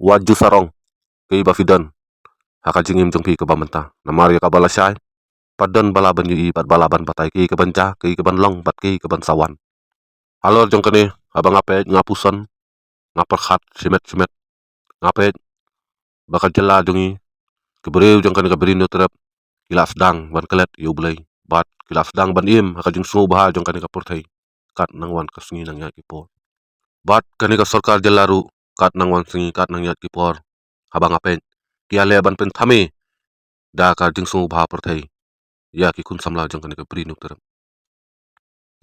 waju sarong ke bafidan haka jingim jongpi ke bamenta namari ka balasai padan balaban yu pat balaban patai ke banca ke ban long pat ke ban sawan halor jongkane abang ape ngapusan ngaperkhat simet ngape bakal jela jongi kebreu jongkane kabrino terap kila sedang ban kelet yu bulai bat kila sedang ban im haka jing su bah jongkane kapurthai kat nangwan kasngi nang ya kipo bat kani ka sarkar jelaru kat nangwan singi kat nang ya kipor habang apen kiale ban pen thame da ka jing su bah perthai ya ki kun samla jongkane kabrino terap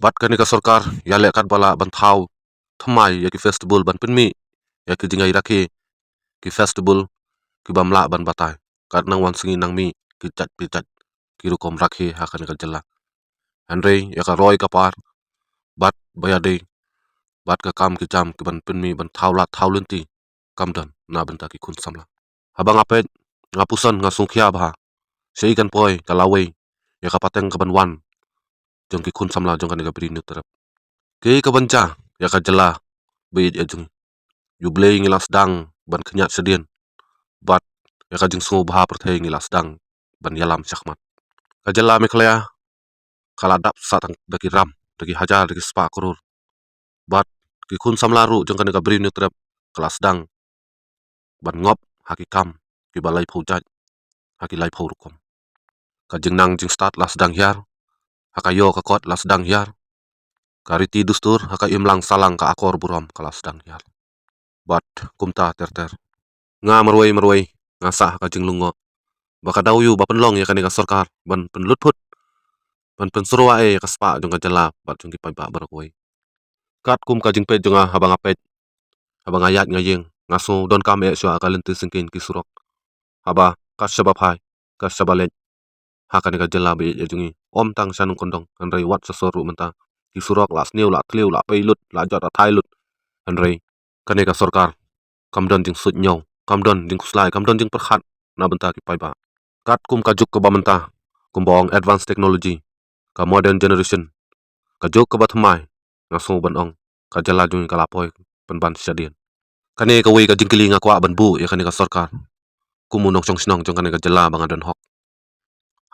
bat kani ka sarkar ya le kat bala ban thau thamai ya ki festival ban penmi ya ki jingai rakhe ki festival ki bamla ban batai kat nangwan singi nang mi ki chat picat ki rukom rakhe hakan ka jela andre ya ka roy ka par bat bayade bat ka kam ki jam ki ban penmi ban thau lenti kam dan na ban ta ki kun samla habang apet ngapusan ngasung khia bha sei kan poi ka lawe ya ka pateng ka ban wan jong ki kun samla jong kan ka bri nu terap ke ka banca ya ka jela be ya jong yublei ngilas dang ban khnyat sedien bat ya ka jing so bha perthai ngilas dang ban yalam syakmat ka jela me khlaya khala dap satang daki ram daki hajar daki spa krur bat ki kun samla ru jong kan ka bri nu terap kelas dang ban ngop haki kam ki balai phujat haki lai phau rukom ka jing nang jing start las dang hiar haka yo ka kot las dang hiar kariti dustur haka imlang salang ka akor buram kelas dang hiar bat kumta ter nga marwai ngasa haka jing lungo baka dau yu bapen long ya kani ka sarkar ban pen lutphut ban pen surwa ka spa jong ka jala bat jong ki pai ba barakoi kat kum ka jing pe jonga habang apet habang ayat ngayeng ngaso don kam e swa ka lente singkin ki surok haba ka sabab hai ka sabalet hakani ka jala be ya jongi om tang sanung kondong anrei wat sasoru menta ki surok las new la tleu la peilut la jot thailut anrei kani ka sarkar kamdon jing sut nyau kamdon jing kuslai kamdon jing perkhat na benta ki pai ba kat kum ka juk ka bamenta kumbong advanced technology ka modern generation ka juk ka bathmai ngaso ban ong ka jala jung ka lapoi penban syadien kani ka wei ka jingkili nga kwa ban bu ya kani ka sarkar kumunok chong sinong jong kani ka jala bang adon hok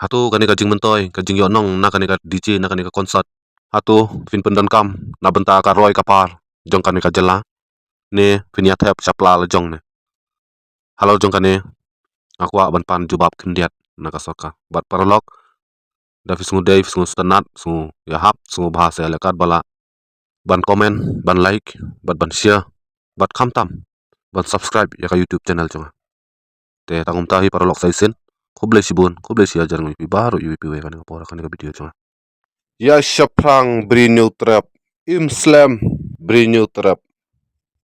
hatu kani ka jing mentoi ka jing yo nong na kani ka dj na kani ka concert hatu fin pendan kam na benta ka roy ka par jong kani ka jala ne fin ya thep chapla la jong ne halo jong kani akwa ban pan jubab kindiat na ka sarkar bat paralok da fisngu dei fisngu stanat sungu ya hap sungu bahasa lekat bala ban komen ban like ban share bat khamtam ban subscribe ya ka youtube channel chunga te tangum tahi paralok saisen khoble sibun khoble sia jarang pi baru yu pi we kan pora kan ka video chunga ya shaprang bri new trap im slam bri new trap